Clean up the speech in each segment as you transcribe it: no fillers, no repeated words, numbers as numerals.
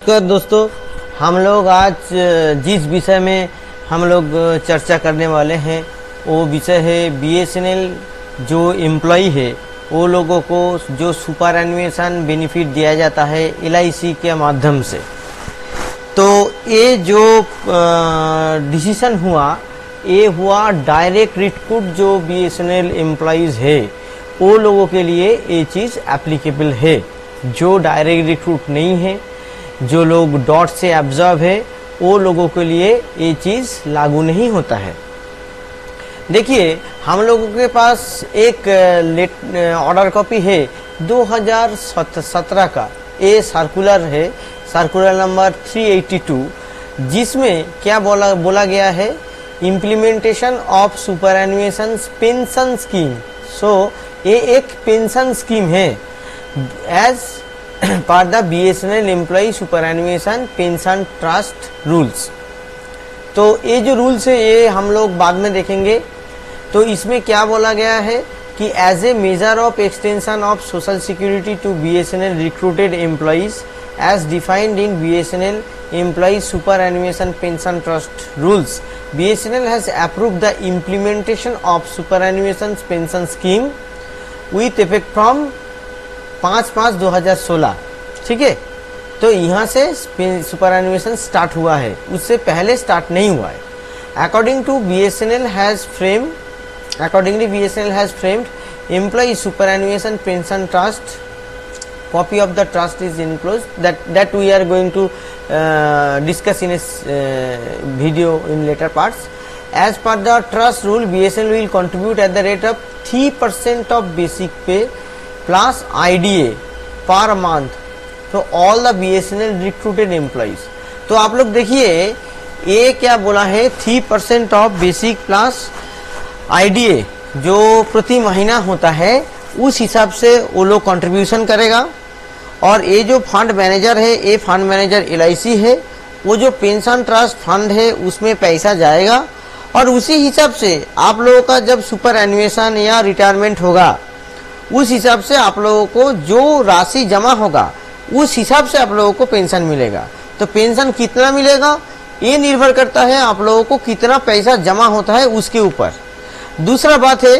नमस्कार दोस्तों, हम लोग आज जिस विषय में हम लोग चर्चा करने वाले हैं वो विषय है बीएसएनएल जो एम्प्लॉई है वो लोगों को जो सुपर एनुएशन बेनिफिट दिया जाता है एलआईसी के माध्यम से। तो ये जो डिसीजन हुआ ये हुआ डायरेक्ट रिक्रूट जो बीएसएनएल एम्प्लॉइज है वो लोगों के लिए ये चीज़ एप्लीकेबल है। जो डायरेक्ट रिक्रूट नहीं है, जो लोग डॉट से एब्जॉर्ब है, वो लोगों के लिए ये चीज़ लागू नहीं होता है। देखिए, हम लोगों के पास एक ऑर्डर कॉपी है 2017 का, ये सर्कुलर है, सर्कुलर नंबर 382, जिसमें क्या बोला गया है, implementation of superannuation pension scheme. So ये एक पेंशन स्कीम है as per the BSNL employee superannuation pension trust rules. तो ये जो रूल्स है ये हम लोग बाद में देखेंगे। तो इसमें क्या बोला गया है कि as a major of extension of social security to BSNL recruited employees as defined in BSNL employee superannuation pension trust rules, BSNL has approved the implementation of superannuation pension scheme with effect from 5/5/2016। ठीक है, तो यहाँ से superannuation start हुआ है, उससे पहले start नहीं हुआ है। Accordingly BSNL has framed employee superannuation pension trust, copy of the trust is enclosed that we are going to discuss in a video in later parts. As per the trust rule, BSNL will contribute at the rate of 3% of basic pay plus IDA per month to all the BSNL recruited employees। तो आप लोग देखिए ये क्या बोला है, 3% of basic plus IDA जो प्रति महीना होता है उस हिसाब से वो लोग कंट्रीब्यूशन करेगा। और ये जो फंड मैनेजर है, ये फंड मैनेजर एलआईसी है, वो जो पेंशन ट्रस्ट फंड है उसमें पैसा जाएगा और उसी हिसाब से आप लोगों का जब सुपर एनुएशन या रिटायरमेंट होगा उस हिसाब से आप लोगों को जो राशि जमा होगा उस हिसाब से आप लोगों को पेंशन मिलेगा। तो पेंशन कितना मिलेगा ये निर्भर करता है आप लोगों को कितना पैसा जमा होता है उसके ऊपर। दूसरा बात है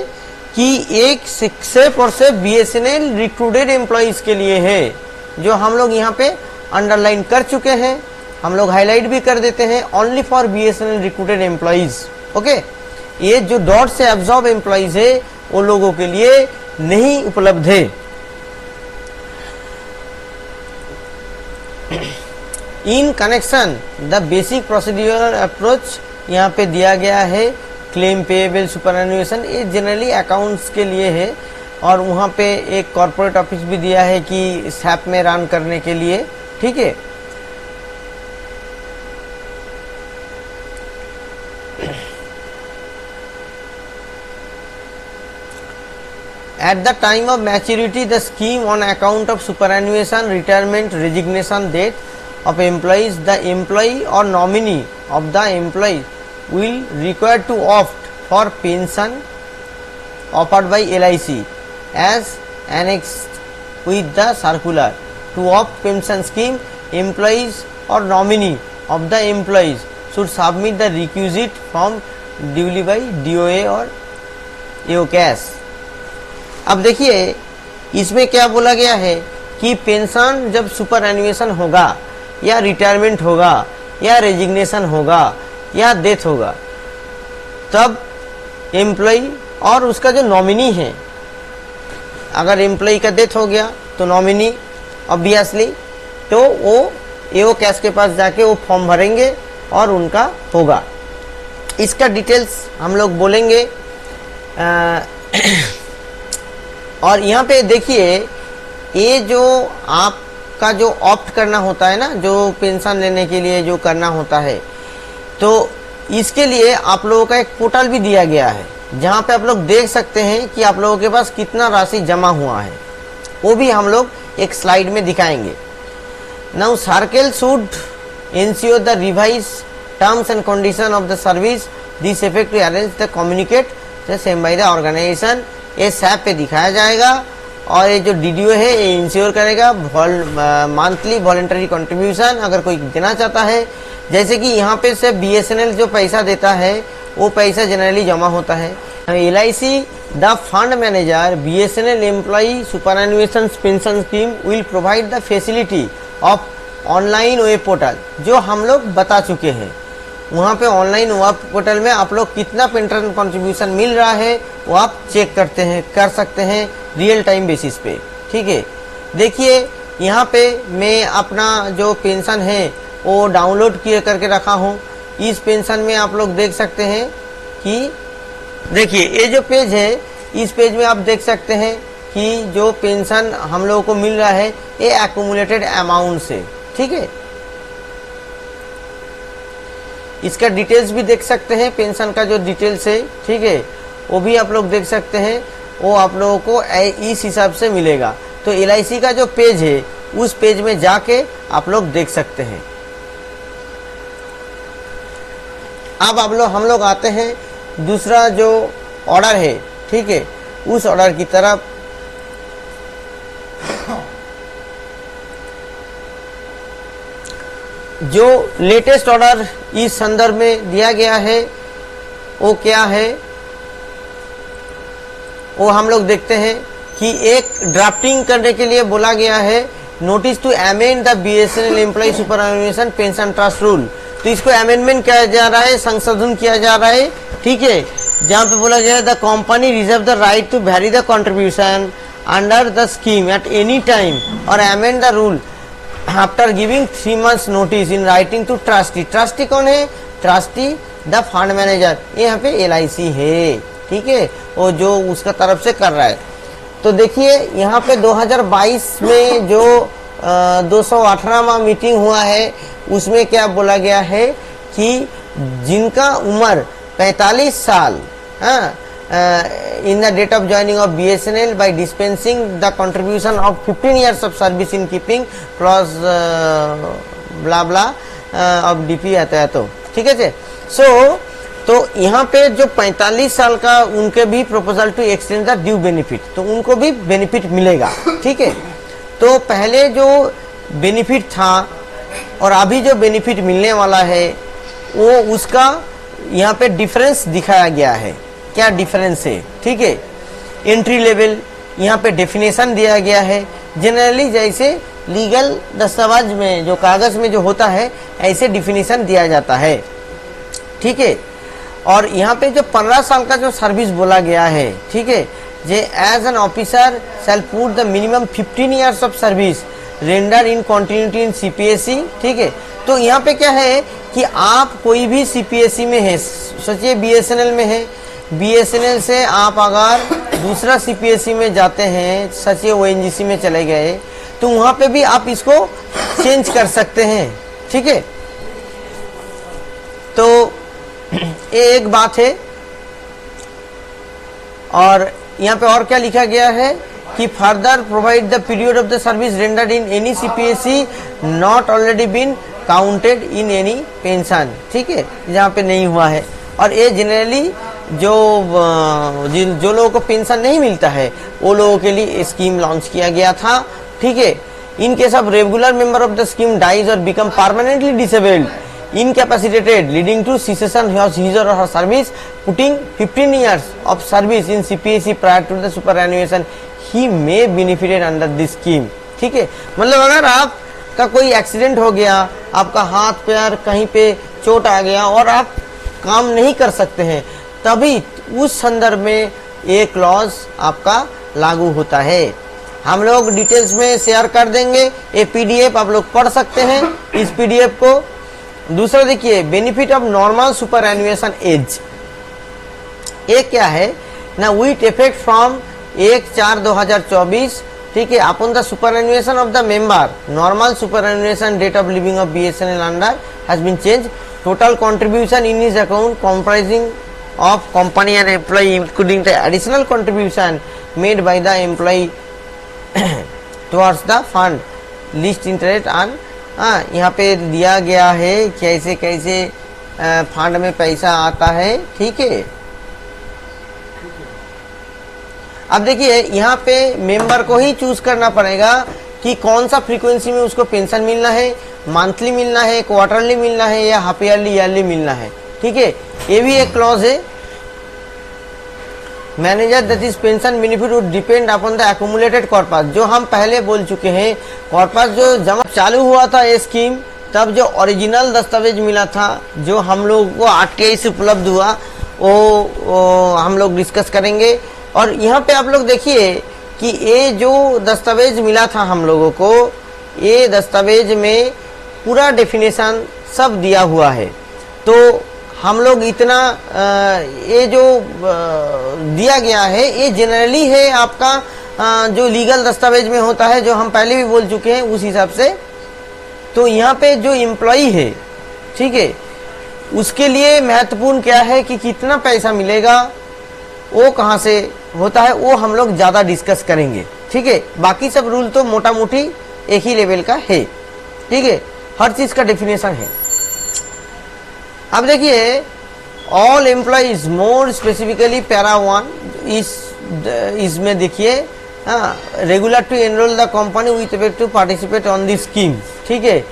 कि एक सिर्फ और सिर्फ बीएसएनएल रिक्रूटेड एम्प्लॉइज के लिए है, जो हम लोग यहाँ पे अंडरलाइन कर चुके हैं, हम लोग हाईलाइट भी कर देते हैं, only for BSNL recruited employees. Okay, ये जो डॉट से एब्जॉर्ब एम्प्लॉइज है वो लोगों के लिए नहीं उपलब्ध है। In connection the basic procedural approach यहाँ पे दिया गया है, क्लेम पेएबल सुपरएनुएशन, ये जनरली अकाउंट्स के लिए है। और वहाँ पे एक कॉर्पोरेट ऑफिस भी दिया है कि सैप में रन करने के लिए। ठीक है, at the time of maturity the scheme on account of superannuation, retirement, resignation date of employees, the employee or nominee of the employee will require to opt for pension offered by LIC as annexed with the circular. To opt pension scheme, employees or nominee of the employees should submit the requisite form duly by DOA or EOCAS। अब देखिए इसमें क्या बोला गया है कि pension जब super एनुएशन होगा या रिटायरमेंट होगा या रेजिग्नेशन होगा या डेथ होगा, तब एम्प्लॉई और उसका जो नॉमिनी है, अगर एम्प्लॉई का डेथ हो गया तो नॉमिनी ऑब्वियसली तो वो EOCAS के पास जाके वो फॉर्म भरेंगे और उनका होगा। इसका डिटेल्स हम लोग बोलेंगे। और यहाँ पे देखिए ये जो आपका जो ऑप्ट करना होता है ना, जो पेंशन लेने के लिए जो करना होता है, तो इसके लिए आप लोगों का एक पोर्टल भी दिया गया है जहाँ पे आप लोग देख सकते हैं कि आप लोगों के पास कितना राशि जमा हुआ है, वो भी हम लोग एक स्लाइड में दिखाएंगे। Now circle should ensure the revise terms and condition of the service this effect to arrange the communicate the same by the organisation. ये सैप पे दिखाया जाएगा और ये जो डीडीओ है ये इंश्योर करेगा मंथली वॉलंटरी कंट्रीब्यूशन अगर कोई देना चाहता है। जैसे कि यहाँ पे से बीएसएनएल जो पैसा देता है वो पैसा जनरली जमा होता है। LIC the fund manager BSNL employee superannuation pension scheme will provide the facility of online web portal, जो हम लोग बता चुके हैं। वहाँ पे ऑनलाइन वेब पोर्टल में आप लोग कितना पेंशन कंट्रीब्यूशन मिल रहा है वो आप चेक कर सकते हैं रियल टाइम बेसिस पे। ठीक है, देखिए यहाँ पे मैं अपना जो पेंशन है वो डाउनलोड किए करके रखा हूँ। इस पेंशन में आप लोग देख सकते हैं कि देखिए ये जो पेज है इस पेज में आप देख सकते हैं कि जो पेंशन हम लोगों को मिल रहा है ये एक्यूमुलेटेड अमाउंट से। ठीक है, इसका डिटेल्स भी देख सकते हैं, पेंशन का जो डिटेल्स है, ठीक है, वो भी आप लोग देख सकते हैं। वो आप लोगों को इस हिसाब से मिलेगा। तो LIC का जो पेज है उस पेज में जाके आप लोग देख सकते हैं। अब हम लोग आते हैं दूसरा जो ऑर्डर है, ठीक है, उस ऑर्डर की तरफ। जो लेटेस्ट ऑर्डर इस संदर्भ में दिया गया है वो क्या है, वो हम लोग देखते हैं कि एक ड्राफ्टिंग करने के लिए बोला गया है notice to amend the BSNL employ superannuation pension trust rule. तो इसको अमेंडमेंट किया जा रहा है, संशोधन किया जा रहा है। ठीक है, जहाँ पे बोला गया है the company reserve the right to vary the contribution under the scheme at any time और amend the rule after giving 3 months notice in writing to trustee. Trustee कौन है? ट्रस्टी द फंड मैनेजर, ये यहाँ पे LIC है। ठीक है, वो जो उसका तरफ से कर रहा है। तो देखिए यहाँ पे 2022 में जो 218वां मीटिंग हुआ है उसमें क्या बोला गया है कि जिनका उम्र 45 साल in the date of joining of BSNL by dispensing the contribution of 15 years of service in keeping clause blah blah of DP आता है। तो ठीक है तो यहाँ पे जो 45 साल का उनके भी proposal to extend the due benefit, तो उनको भी बेनिफिट मिलेगा। ठीक है, तो पहले जो बेनिफिट था और अभी जो बेनिफिट मिलने वाला है वो उसका यहाँ पे डिफरेंस दिखाया गया है। क्या डिफरेंस है? ठीक है, एंट्री लेवल यहाँ पे डेफिनेशन दिया गया है। जनरली जैसे लीगल दस्तावेज में जो कागज में जो होता है ऐसे डिफिनेशन दिया जाता है। ठीक है, और यहाँ पे जो 15 साल का जो सर्विस बोला गया है, ठीक है, J as an officer shall put the minimum 15 years of service render in continuity in CPSE। ठीक है, तो यहाँ पे क्या है कि आप कोई भी CPSE में है, सोचिए BSNL में है, BSNL से आप अगर दूसरा CPSE में जाते हैं, सोचिए ONGC में चले गए, तो वहाँ पे भी आप इसको चेंज कर सकते हैं। ठीक है, तो ये एक बात है। और यहाँ पे और क्या लिखा गया है कि further provide the period of the service rendered in any CPSE not already been counted in any pension. ठीक है, जहाँ पे नहीं हुआ है। और ये जनरली जो लोगों को पेंशन नहीं मिलता है वो लोगों के लिए स्कीम लॉन्च किया गया था। ठीक है, in case of regular member of the scheme dies और become permanently disabled incapacitated leading to cessation of his or her service putting 15 years of service in CPSE prior to the superannuation he may benefited under this scheme। ठीक है, मतलब अगर आपका कोई accident हो गया, आपका हाथ पैर कहीं पे चोट आ गया और आप काम नहीं कर सकते हैं, तभी उस संदर्भ में ये क्लॉज आपका लागू होता है। हम लोग डिटेल्स में शेयर कर देंगे, ये PDF आप लोग पढ़ सकते हैं इस PDF को। दूसरा देखिए benefit of normal superannuation age, ये क्या है ना, विथ इफेक्ट फ्रॉम 1/4/2024। ठीक है, upon the superannuation of the member normal superannuation date of living of BSNL under has been change. Total contribution in his account comprising of company and employ including the additional contribution made by the employ towards the fund list interest on. यहाँ पे दिया गया है कैसे कैसे fund में पैसा आता है। ठीक है, अब देखिए यहाँ पे मेंबर को ही चूज करना पड़ेगा कि कौन सा फ्रीक्वेंसी में उसको पेंशन मिलना है, मंथली मिलना है, क्वार्टरली मिलना है या हाफ ईयरली ईयरली मिलना है। ठीक है, ये भी एक क्लॉज है। Manager that is pension benefit would depend upon the accumulated corpus. जो हम पहले बोल चुके हैं, कॉर्पस जो जमा चालू हुआ था ये स्कीम, तब जो ओरिजिनल दस्तावेज मिला था जो हम लोगों को आरटीआई से उपलब्ध हुआ वो हम लोग डिस्कस करेंगे। और यहाँ पे आप लोग देखिए कि ये जो दस्तावेज मिला था हम लोगों को, ये दस्तावेज में पूरा डेफिनेशन सब दिया हुआ है। तो हम लोग इतना ये जो दिया गया है ये जनरली है आपका जो लीगल दस्तावेज में होता है, जो हम पहले भी बोल चुके हैं उस हिसाब से। तो यहाँ पे जो एम्प्लॉई है, ठीक है, उसके लिए महत्वपूर्ण क्या है कि कितना पैसा मिलेगा, वो कहाँ से होता है, वो हम लोग ज़्यादा डिस्कस करेंगे। ठीक है, बाकी सब रूल तो मोटा मोटी एक ही लेवल का है। ठीक है, हर चीज़ का डेफिनेशन है। अब देखिए all employees more specifically para 1 इसमें देखिए regular to enrol the company with effect to participate on this scheme. ठीक है,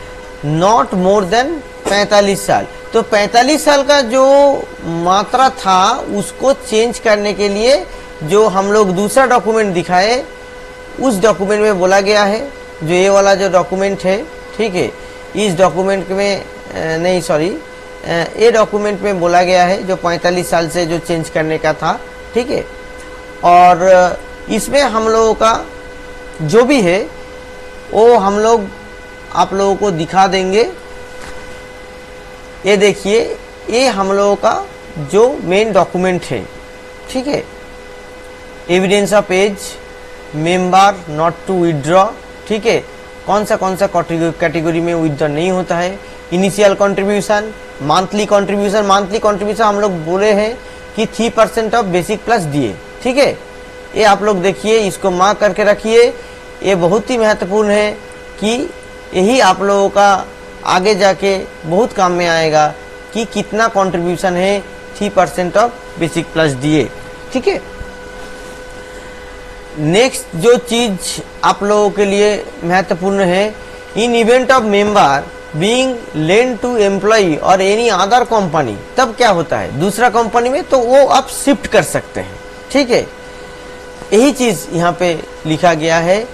नॉट मोर देन 45 साल। तो 45 साल का जो मात्रा था उसको चेंज करने के लिए जो हम लोग दूसरा डॉक्यूमेंट दिखाए, उस डॉक्यूमेंट में बोला गया है, जो ये वाला जो डॉक्यूमेंट है, ठीक है, इस डॉक्यूमेंट में नहीं सॉरी ये डॉक्यूमेंट में बोला गया है जो 45 साल से जो चेंज करने का था। ठीक है, और इसमें हम लोगों का जो भी है वो हम लोग आप लोगों को दिखा देंगे। ये देखिए, ये हम लोगों का जो मेन डॉक्यूमेंट है। ठीक है, evidence of age, member not to withdraw. ठीक है, कौन सा कैटेगरी में विथड्रॉ नहीं होता है, इनिशियल कंट्रीब्यूशन, मंथली कंट्रीब्यूशन हम लोग बोले हैं कि 3% ऑफ बेसिक प्लस दिए। ठीक है, ये आप लोग देखिए, इसको मार्क करके रखिए, ये बहुत ही महत्वपूर्ण है कि यही आप लोगों का आगे जाके बहुत काम में आएगा कि कितना कंट्रीब्यूशन है 3% ऑफ बेसिक प्लस दिए। ठीक है, नेक्स्ट जो चीज आप लोगों के लिए महत्वपूर्ण है, in event of member being lend to employee और एनी अदर कंपनी, तब क्या होता है दूसरा कंपनी में, तो वो आप शिफ्ट कर सकते हैं। ठीक है, यही चीज यहाँ पे लिखा गया है।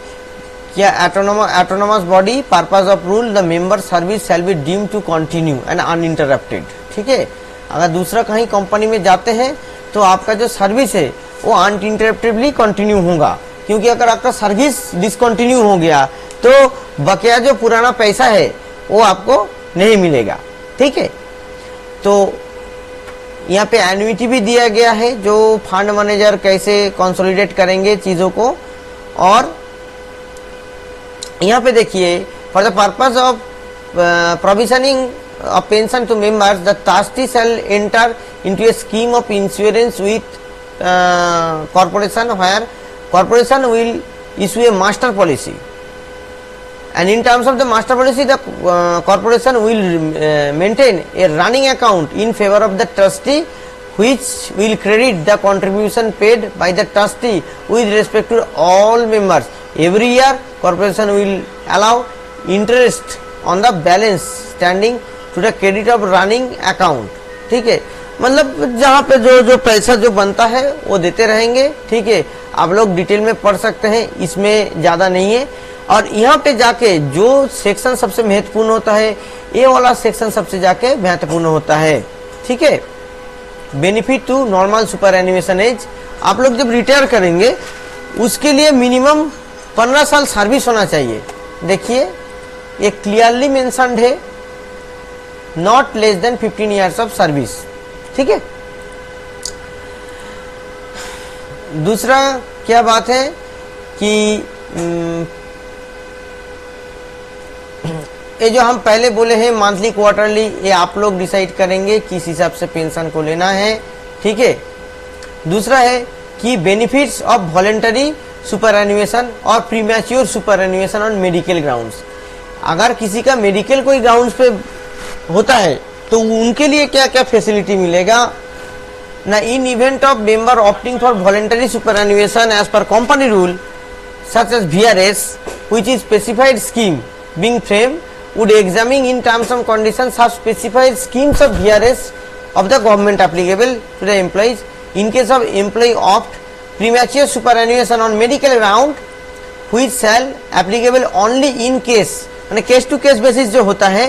क्या autonomous body purpose of rule the member service shall be deemed to continue and uninterrupted. ठीक है, अगर दूसरा कहीं कंपनी में जाते हैं तो आपका जो सर्विस है वो अनइंटरप्टेडली कंटिन्यू होगा, क्योंकि अगर आपका सर्विस डिसकंटिन्यू हो गया तो बकाया जो पुराना पैसा है वो आपको नहीं मिलेगा। ठीक है, तो यहाँ पे एन्युइटी भी दिया गया है, जो फंड मैनेजर कैसे कंसोलिडेट करेंगे चीज़ों को। और यहाँ पे देखिए, for the purpose of provisioning of pension to members the trustee shall enter into a scheme of insurance with corporation where corporation will issue a master policy and in terms of the master policy the corporation will maintain a running account in favor of the trustee which will credit the contribution paid by the trustee with respect to all members. Every year corporation will allow interest on the balance standing to the credit of running account. ठीक है, मतलब जहाँ पे जो पैसा जो बनता है वो देते रहेंगे। ठीक है, आप लोग डिटेल में पढ़ सकते हैं, इसमें ज़्यादा नहीं है। और यहाँ पे जाके जो सेक्शन सबसे महत्वपूर्ण होता है, ये वाला सेक्शन सबसे जाके महत्वपूर्ण होता है। ठीक है, benefit to normal super animation age. आप लोग जब रिटायर करेंगे उसके लिए मिनिमम 15 साल सर्विस होना चाहिए। देखिए, ये क्लियरली मेंशन्ड है, not less than 15 years of service. ठीक है, दूसरा क्या बात है कि ये जो हम पहले बोले हैं मंथली क्वार्टरली, ये आप लोग डिसाइड करेंगे किस हिसाब से पेंशन को लेना है। ठीक है, दूसरा है कि benefits of voluntary superannuation और premature superannuation on medical grounds. अगर किसी का मेडिकल कोई ग्राउंड्स पे होता है तो उनके लिए क्या क्या फैसिलिटी मिलेगा, Now, in event of member opting for voluntary superannuation as per company rule, such as VRS, which is specified scheme being framed, would examine in terms and conditions have specified schemes of VRS of the government applicable to the employees. In case of employee opt premature superannuation on medical ground, which shall applicable only in case, माने case to case basis जो होता है,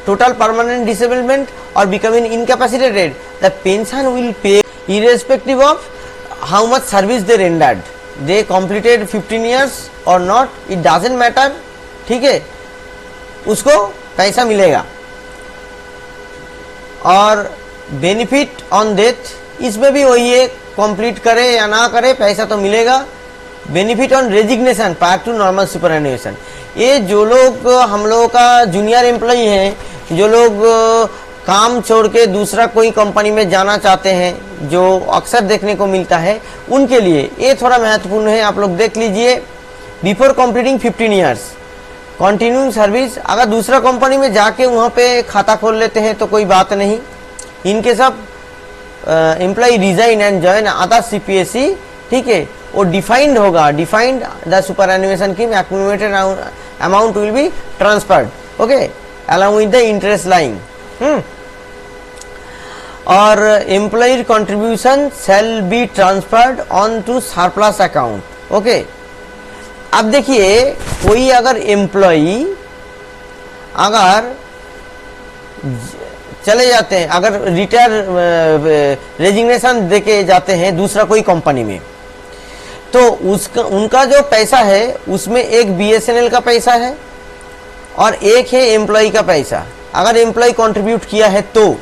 total permanent disablement और becoming incapacitated, the pension will pay irrespective of how much service they rendered, they completed 15 years or not, it doesn't matter, ठीक है, उसको पैसा मिलेगा। और बेनिफिट ऑन डेथ, इसमें भी वही है, कंप्लीट करे या ना करे पैसा तो मिलेगा। Benefit on resignation prior to normal superannuation, ये जो लोग हम लोगों का जूनियर एम्प्लॉई हैं, जो लोग काम छोड़ के दूसरा कोई कंपनी में जाना चाहते हैं, जो अक्सर देखने को मिलता है, उनके लिए ये थोड़ा महत्वपूर्ण है। आप लोग देख लीजिए, before completing 15 years continuing service, अगर दूसरा कंपनी में जाके वहाँ पे खाता खोल लेते हैं तो कोई बात नहीं। इनके सब employ resign and join other CPSE, ठीक है, वो डिफाइंड होगा, defined the superannuation scheme accumulated amount will be transferred, okay, along with the interest lying. और employ contribution shall be transferred on to surplus account, okay. अब देखिए, कोई अगर employ अगर चले जाते हैं, अगर रिटायर रेजिग्नेशन देके जाते हैं दूसरा कोई कंपनी में, तो उसका उनका जो पैसा है उसमें एक BSNL का पैसा है और एक है एम्प्लॉय का पैसा। अगर एम्प्लॉय कंट्रीब्यूट किया है तो,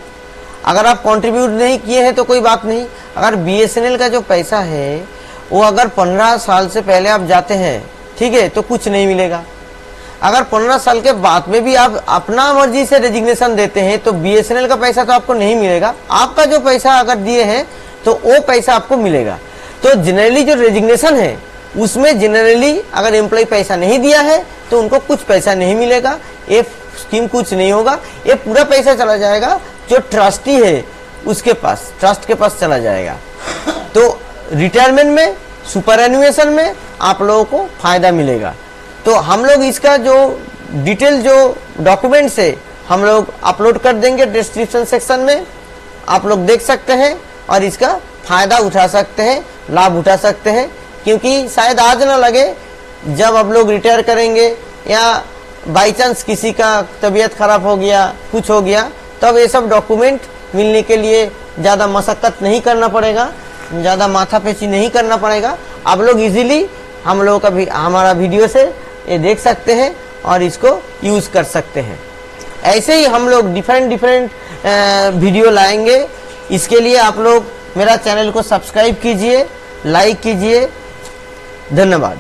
अगर आप कंट्रीब्यूट नहीं किए हैं तो कोई बात नहीं। अगर BSNL का जो पैसा है वो अगर 15 साल से पहले आप जाते हैं, ठीक है, तो कुछ नहीं मिलेगा। अगर 15 साल के बाद में भी आप अपना मर्जी से रेजिग्नेशन देते हैं तो BSNL का पैसा तो आपको नहीं मिलेगा। आपका जो पैसा अगर दिए हैं तो वो पैसा आपको मिलेगा। तो जनरली जो रेजिग्नेशन है उसमें जनरली अगर एम्प्लॉय पैसा नहीं दिया है तो उनको कुछ पैसा नहीं मिलेगा, ये स्कीम कुछ नहीं होगा, ये पूरा पैसा चला जाएगा जो ट्रस्टी है उसके पास, ट्रस्ट के पास चला जाएगा। तो रिटायरमेंट में, सुपरएनुएशन में आप लोगों को फायदा मिलेगा। तो हम लोग इसका जो डिटेल जो डॉक्यूमेंट्स है हम लोग अपलोड कर देंगे डिस्क्रिप्शन सेक्शन में, आप लोग देख सकते हैं और इसका फायदा उठा सकते हैं, लाभ उठा सकते हैं। क्योंकि शायद आज ना लगे, जब आप लोग रिटायर करेंगे या बाई चांस किसी का तबीयत खराब हो गया, कुछ हो गया, तब ये सब डॉक्यूमेंट मिलने के लिए ज़्यादा मशक्कत नहीं करना पड़ेगा, ज़्यादा माथापेची नहीं करना पड़ेगा। आप लोग इजीली हम लोगों का भी हमारा वीडियो से ये देख सकते हैं और इसको यूज़ कर सकते हैं। ऐसे ही हम लोग डिफरेंट वीडियो लाएंगे। इसके लिए आप लोग मेरा चैनल को सब्सक्राइब कीजिए, लाइक कीजिए। धन्यवाद।